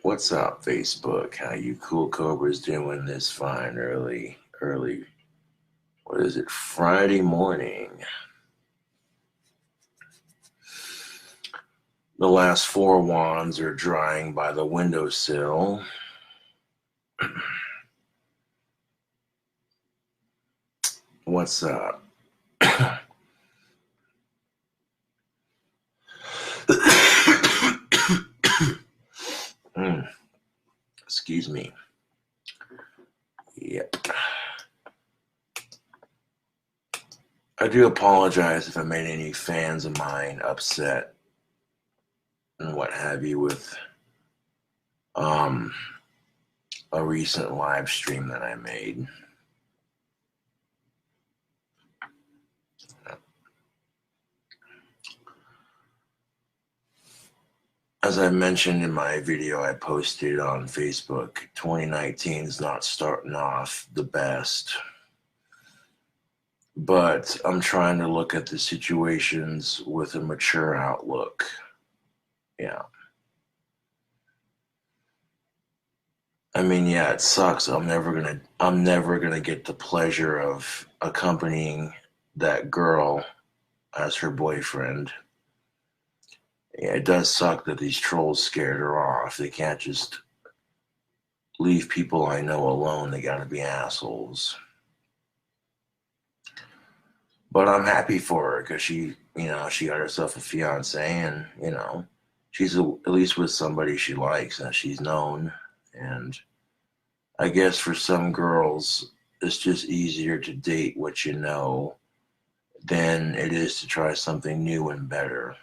What's up, Facebook? How you cool cobras doing this fine early, what is it, Friday morning? The last 4 wands are drying by the windowsill. What's up? Excuse me. Yep. I do apologize if I made any fans of mine upset and what have you with a recent live stream that I made. As I mentioned in my video I posted on Facebook, 2019 is not starting off the best. But I'm trying to look at the situations with a mature outlook. Yeah. I mean, yeah, it sucks. I'm never gonna get the pleasure of accompanying that girl as her boyfriend. Yeah, it does suck that these trolls scared her off. They can't just leave people I know alone. They gotta be assholes. But I'm happy for her because she got herself a fiance, and she's at least with somebody she likes and she's known. And I guess for some girls, it's just easier to date what you know than it is to try something new and better.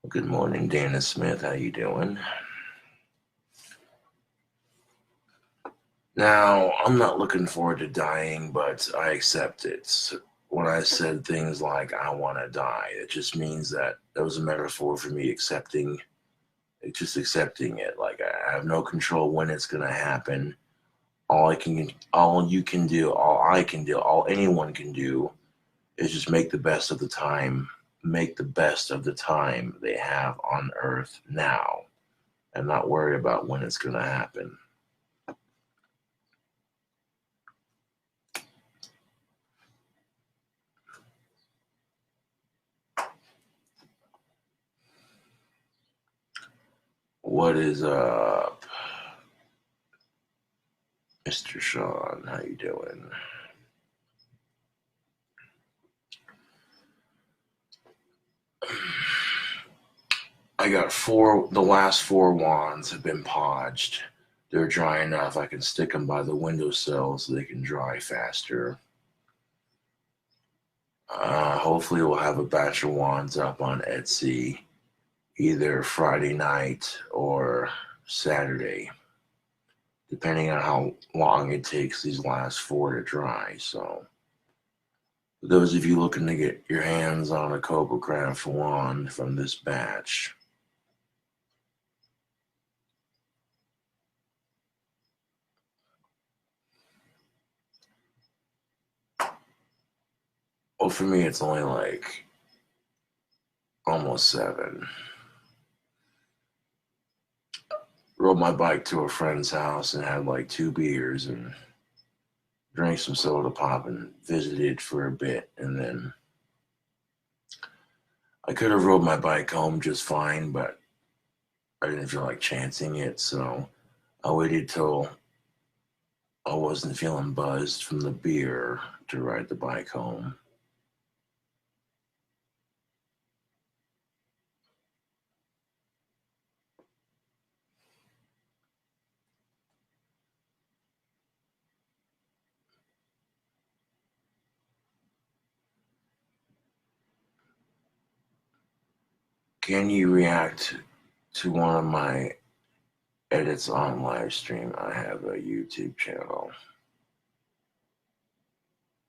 Good morning, Dana Smith. How you doing? Now, I'm not looking forward to dying, but I accept it. When I said things like, I want to die, it just means that was a metaphor for me accepting it. Like, I have no control when it's going to happen. All anyone can do is just make the best of the time they have on Earth now, and not worry about when it's going to happen. What is up, Mr. Sean? How you doing? I got the last 4 wands have been podged. They're dry enough I can stick them by the windowsill so they can dry faster. Hopefully we'll have a batch of wands up on Etsy either Friday night or Saturday, depending on how long it takes these last 4 to dry. So for those of you looking to get your hands on a KobraJFS wand from this batch, well, for me it's only like almost 7. Rode my bike to a friend's house and had like 2 beers and drank some soda pop and visited for a bit, and then I could have rode my bike home just fine, but I didn't feel like chancing it, so I waited till I wasn't feeling buzzed from the beer to ride the bike home. Can you react to one of my edits on live stream? I have a YouTube channel.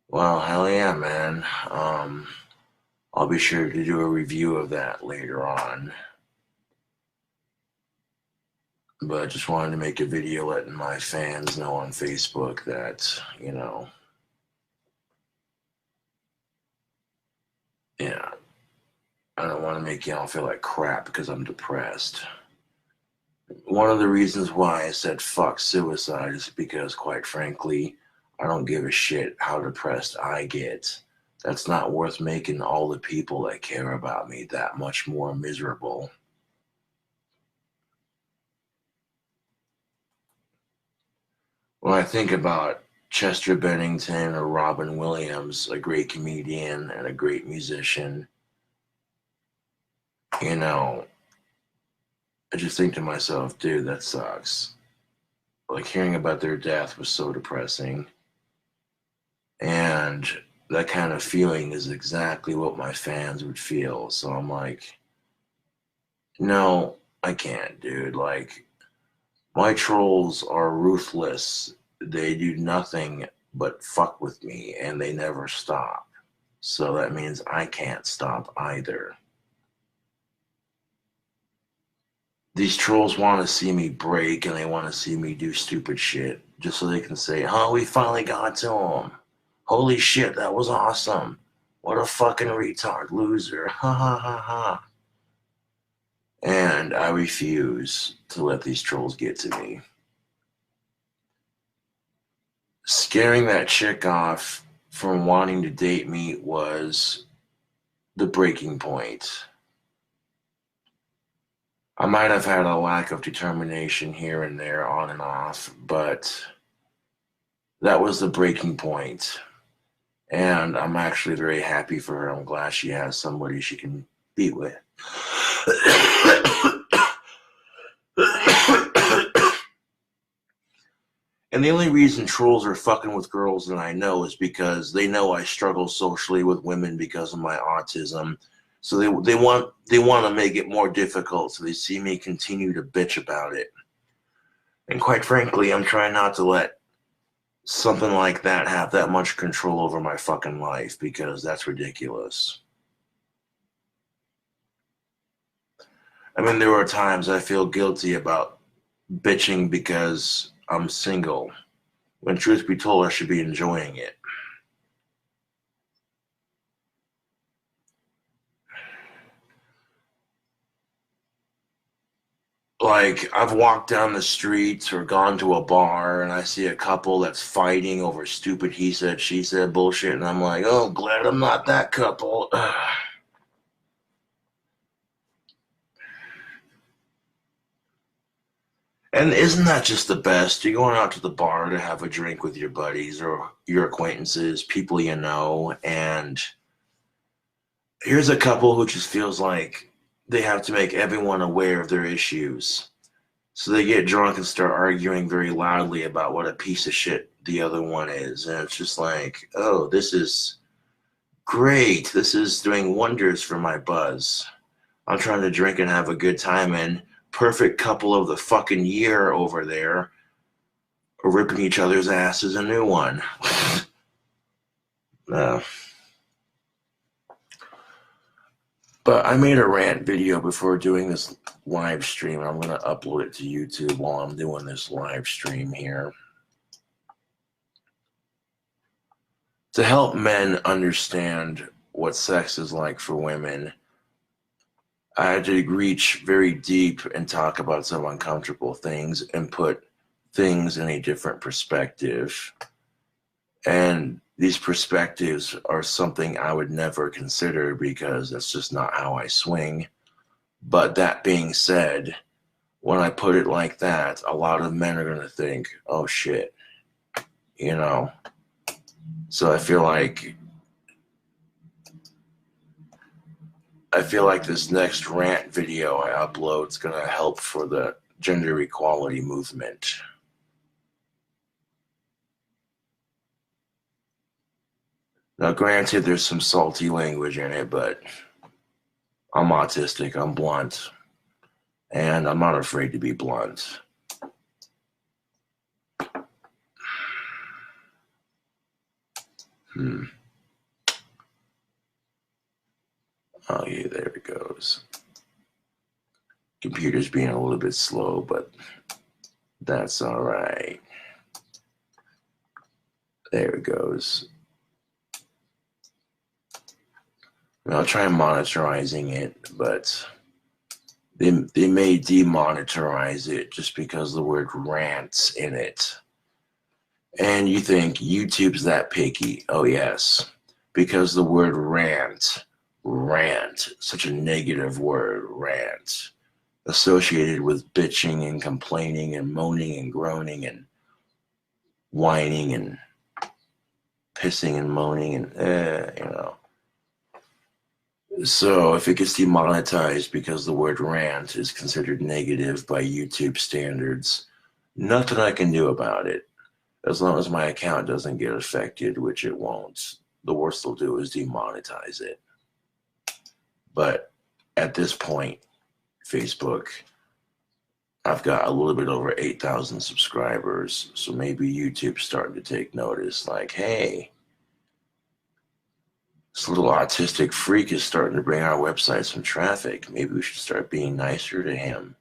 Well, hell yeah, man. I'll be sure to do a review of that later on. But I just wanted to make a video letting my fans know on Facebook that, I don't want to make y'all feel like crap because I'm depressed. One of the reasons why I said fuck suicide is because, quite frankly, I don't give a shit how depressed I get. That's not worth making all the people that care about me that much more miserable. When I think about Chester Bennington or Robin Williams, a great comedian and a great musician, you know, I just think to myself, dude, that sucks. Like, hearing about their death was so depressing. And that kind of feeling is exactly what my fans would feel. So I'm like, no, I can't, dude. Like, my trolls are ruthless. They do nothing but fuck with me, and they never stop. So that means I can't stop either. These trolls want to see me break, and they want to see me do stupid shit just so they can say, oh, we finally got to him. Holy shit, that was awesome. What a fucking retard loser. Ha ha ha ha. And I refuse to let these trolls get to me. Scaring that chick off from wanting to date me was the breaking point. I might have had a lack of determination here and there, on and off, but that was the breaking point. And I'm actually very happy for her. I'm glad she has somebody she can be with. And the only reason trolls are fucking with girls that I know is because they know I struggle socially with women because of my autism. So they want to make it more difficult, so they see me continue to bitch about it. And quite frankly, I'm trying not to let something like that have that much control over my fucking life, because that's ridiculous. I mean, there are times I feel guilty about bitching because I'm single, when truth be told, I should be enjoying it. Like, I've walked down the streets or gone to a bar and I see a couple that's fighting over stupid he said, she said bullshit, and I'm like, oh, glad I'm not that couple. And isn't that just the best? You're going out to the bar to have a drink with your buddies or your acquaintances, people you know, and here's a couple who just feels like they have to make everyone aware of their issues. So they get drunk and start arguing very loudly about what a piece of shit the other one is. And it's just like, oh, this is great. This is doing wonders for my buzz. I'm trying to drink and have a good time, and perfect couple of the fucking year over there are ripping each other's ass as a new one. uh, but I made a rant video before doing this live stream, and I'm going to upload it to YouTube while I'm doing this live stream here. To help men understand what sex is like for women, I had to reach very deep and talk about some uncomfortable things and put things in a different perspective. And these perspectives are something I would never consider because that's just not how I swing. But that being said, when I put it like that, a lot of men are going to think, oh shit, you know. So I feel like this next rant video I upload is going to help for the gender equality movement. Now, granted, there's some salty language in it, but I'm autistic, I'm blunt, and I'm not afraid to be blunt. Oh, yeah, there it goes. Computer's being a little bit slow, but that's all right. There it goes. I'll try monitorizing it, but they may demonetize it just because the word rant's in it. And you think YouTube's that picky? Oh yes, because the word rant, such a negative word, rant, associated with bitching and complaining and moaning and groaning and whining and pissing and moaning and So if it gets demonetized because the word rant is considered negative by YouTube standards, nothing I can do about it. As long as my account doesn't get affected, which it won't, the worst they'll do is demonetize it. But at this point, Facebook, I've got a little bit over 8,000 subscribers, so maybe YouTube's starting to take notice, like, hey, this little autistic freak is starting to bring our website some traffic. Maybe we should start being nicer to him.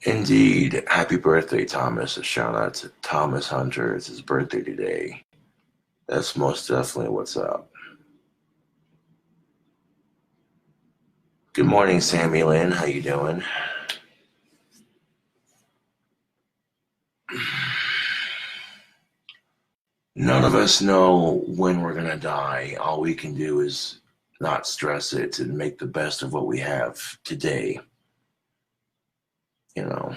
Indeed. Happy birthday, Thomas. A shout out to Thomas Hunter. It's his birthday today. That's most definitely what's up. Good morning, Sammy Lynn. How you doing? None of us know when we're going to die. All we can do is not stress it and make the best of what we have today. You know.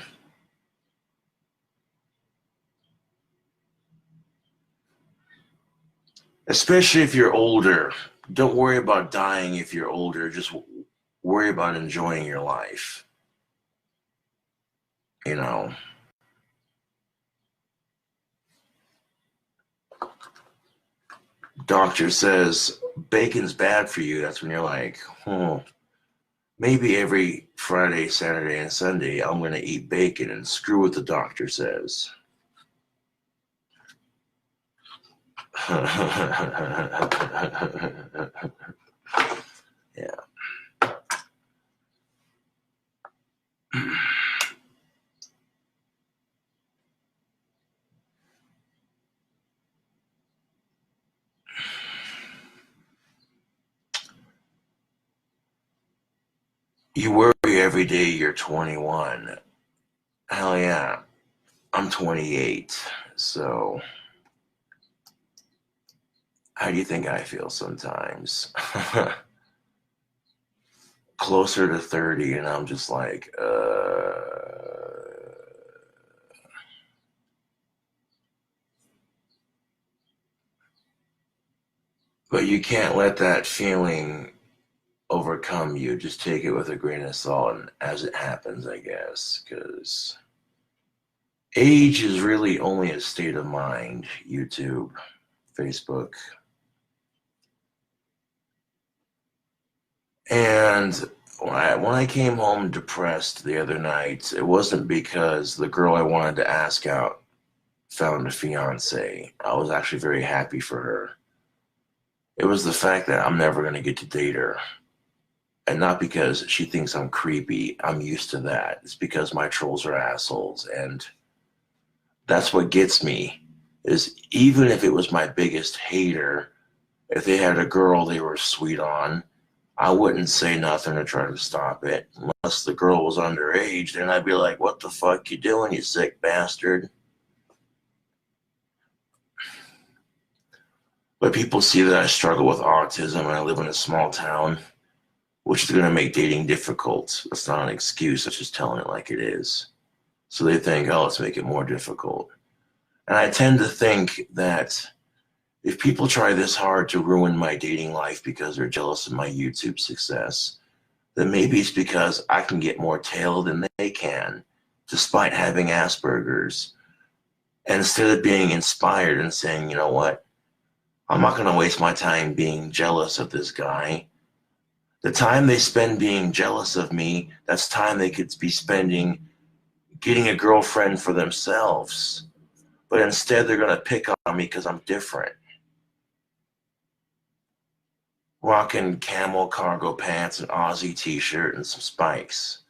Especially if you're older. Don't worry about dying if you're older. Just worry about enjoying your life. You know. Doctor says bacon's bad for you. That's when you're like, maybe every Friday, Saturday, and Sunday I'm going to eat bacon and screw what the doctor says. Yeah. You worry every day you're 21. Hell yeah. I'm 28. So how do you think I feel sometimes? Closer to 30 and I'm just like, But you can't let that feeling overcome you. Just take it with a grain of salt and as it happens, I guess, because age is really only a state of mind. YouTube, Facebook. And when I came home depressed the other night, it wasn't because the girl I wanted to ask out found a fiance. I was actually very happy for her. It was the fact that I'm never going to get to date her. And not because she thinks I'm creepy. I'm used to that. It's because my trolls are assholes. And that's what gets me, is even if it was my biggest hater, if they had a girl they were sweet on, I wouldn't say nothing to try to stop it. Unless the girl was underage, then I'd be like, what the fuck you doing, you sick bastard? But people see that I struggle with autism and I live in a small town, which is going to make dating difficult. That's not an excuse. That's just telling it like it is. So they think, oh, let's make it more difficult. And I tend to think that if people try this hard to ruin my dating life because they're jealous of my YouTube success, then maybe it's because I can get more tail than they can, despite having Asperger's. And instead of being inspired and saying, you know what, I'm not going to waste my time being jealous of this guy. The time they spend being jealous of me, that's time they could be spending getting a girlfriend for themselves. But instead, they're going to pick on me because I'm different. Rocking camel cargo pants, an Aussie t-shirt, and some spikes.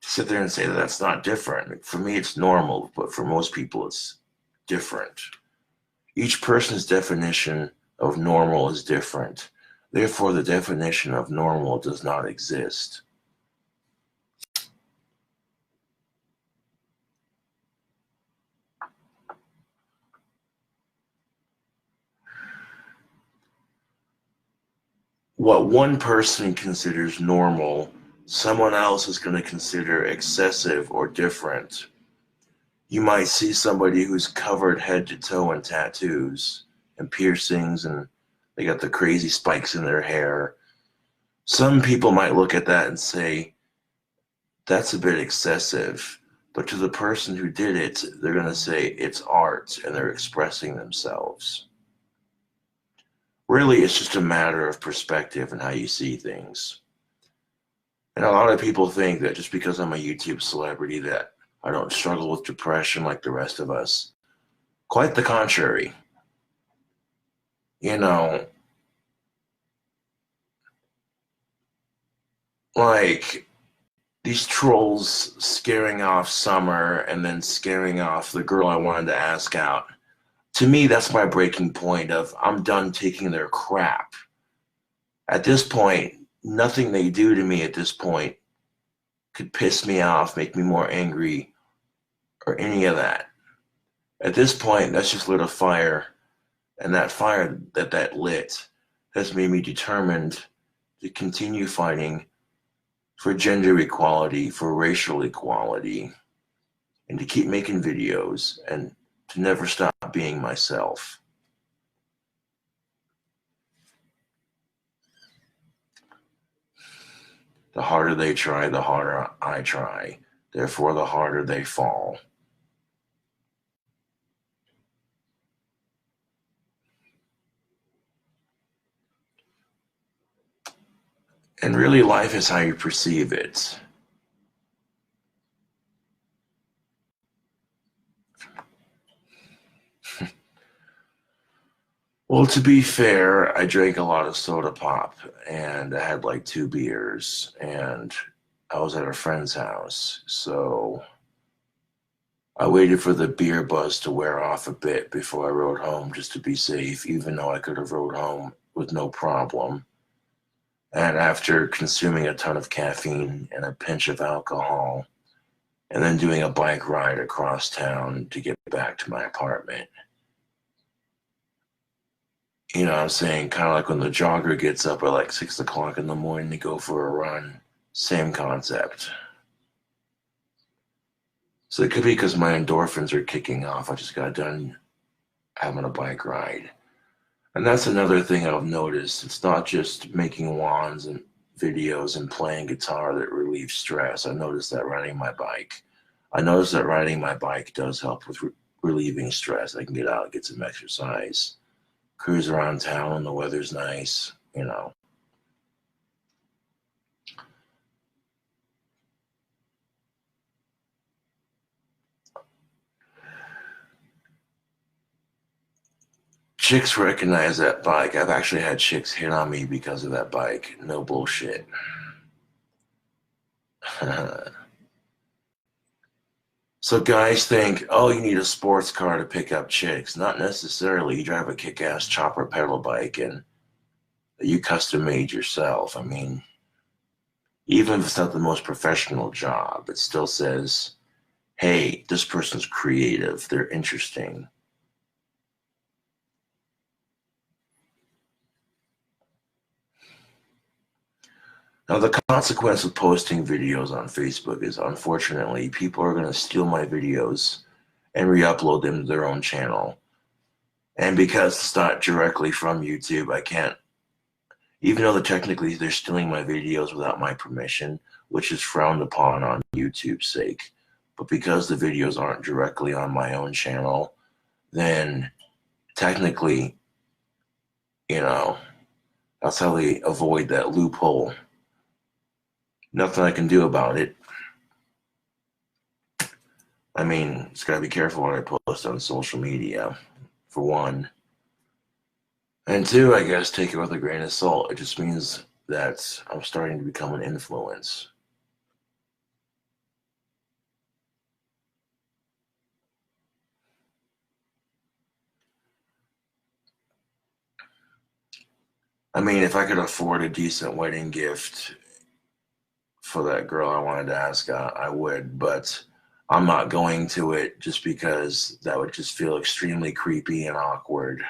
to sit there and say that that's not different. For me, it's normal, but for most people, it's different. Each person's definition of normal is different. Therefore, the definition of normal does not exist. What one person considers normal, someone else is going to consider excessive or different. You might see somebody who's covered head to toe in tattoos and piercings, and they got the crazy spikes in their hair. Some people might look at that and say, that's a bit excessive. But to the person who did it, they're going to say it's art and they're expressing themselves. Really, it's just a matter of perspective and how you see things. And a lot of people think that just because I'm a YouTube celebrity that I don't struggle with depression like the rest of us. Quite the contrary. You know, like these trolls scaring off Summer and then scaring off the girl I wanted to ask out. To me, that's my breaking point of I'm done taking their crap. At this point, nothing they do to me at this point could piss me off, make me more angry, or any of that. At this point, that's just lit a fire, and that fire that lit has made me determined to continue fighting for gender equality, for racial equality, and to keep making videos and to never stop being myself. The harder they try, the harder I try. Therefore, the harder they fall. And really, life is how you perceive it. Well, to be fair, I drank a lot of soda pop, and I had like 2 beers, and I was at a friend's house, so I waited for the beer buzz to wear off a bit before I rode home just to be safe, even though I could have rode home with no problem. And after consuming a ton of caffeine and a pinch of alcohol, and then doing a bike ride across town to get back to my apartment, you know what I'm saying? Kind of like when the jogger gets up at like 6 o'clock in the morning to go for a run. Same concept. So it could be because my endorphins are kicking off. I just got done having a bike ride. And that's another thing I've noticed. It's not just making wands and videos and playing guitar that relieves stress. I noticed that riding my bike. I noticed that riding my bike does help with relieving stress. I can get out and get some exercise. Cruise around town when the weather's nice, you know. Chicks recognize that bike. I've actually had chicks hit on me because of that bike. No bullshit. So guys think, oh, you need a sports car to pick up chicks. Not necessarily. You drive a kick-ass chopper pedal bike and you custom made yourself. I mean, even if it's not the most professional job, it still says, hey, this person's creative. They're interesting. Now, the consequence of posting videos on Facebook is, unfortunately, people are going to steal my videos and re-upload them to their own channel. And because it's not directly from YouTube, I can't, even though technically they're stealing my videos without my permission, which is frowned upon on YouTube's sake. But because the videos aren't directly on my own channel, then technically, you know, that's how they avoid that loophole. Nothing I can do about it. I mean, just gotta be careful what I post on social media, for one. And two, I guess, take it with a grain of salt. It just means that I'm starting to become an influence. I mean, if I could afford a decent wedding gift for that girl I wanted to ask, I would, but I'm not going to it just because that would just feel extremely creepy and awkward.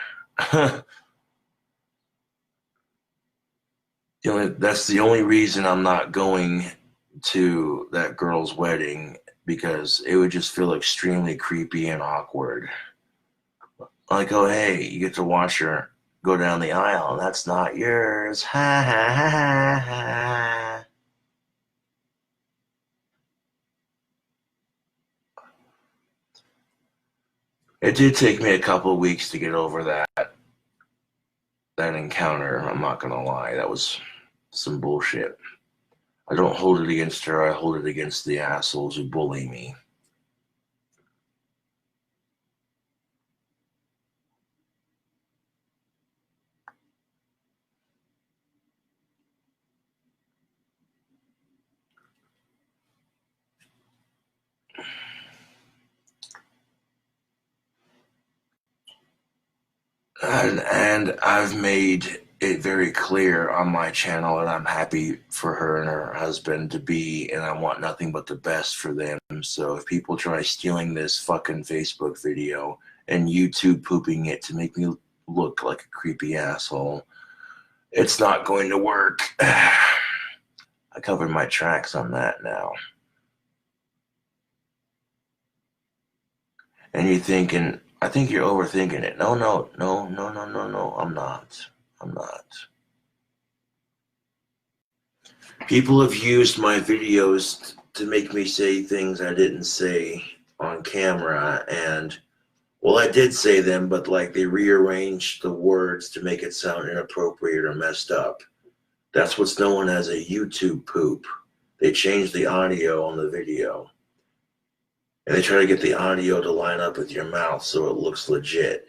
That's the only reason I'm not going to that girl's wedding, because it would just feel extremely creepy and awkward. Like, oh, hey, you get to watch her go down the aisle, and that's not yours. Ha ha ha ha ha. It did take me a couple of weeks to get over that encounter. I'm not gonna lie, that was some bullshit. I don't hold it against her. I hold it against the assholes who bully me. And I've made it very clear on my channel that I'm happy for her and her husband to be, and I want nothing but the best for them. So if people try stealing this fucking Facebook video and YouTube pooping it to make me look like a creepy asshole, it's not going to work. I covered my tracks on that now. And you're thinking, I think you're overthinking it. No, no, no, no, no, no, no. I'm not. I'm not. People have used my videos to make me say things I didn't say on camera, and well, I did say them, but like they rearranged the words to make it sound inappropriate or messed up. That's what's known as a YouTube poop. They changed the audio on the video, and they try to get the audio to line up with your mouth so it looks legit.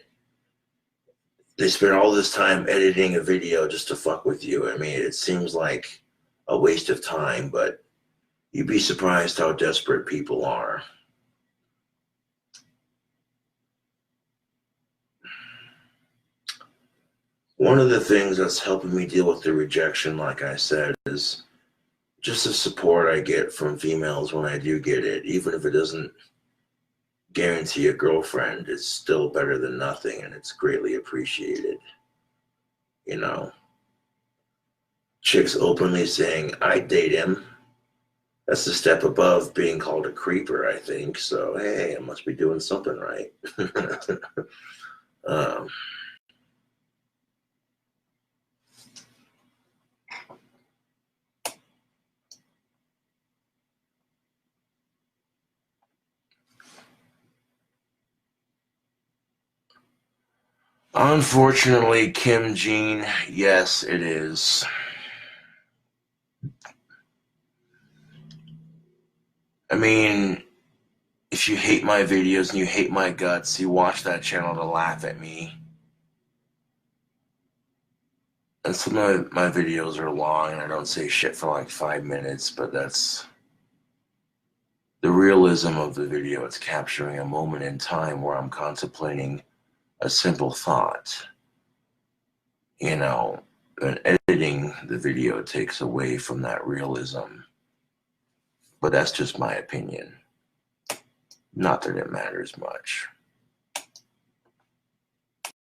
They spend all this time editing a video just to fuck with you. I mean, it seems like a waste of time, but you'd be surprised how desperate people are. One of the things that's helping me deal with the rejection, like I said, is just the support I get from females when I do get it. Even if it doesn't guarantee a girlfriend, it's still better than nothing, and it's greatly appreciated. You know, chicks openly saying, I'd date him. That's a step above being called a creeper, I think. So, hey, I must be doing something right. um, Unfortunately, Kim Jean, yes, it is. I mean, if you hate my videos and you hate my guts, you watch that channel to laugh at me. And some of my videos are long and I don't say shit for like 5 minutes, but that's the realism of the video. It's capturing a moment in time where I'm contemplating a simple thought. You know, and editing the video takes away from that realism. But that's just my opinion. Not that it matters much.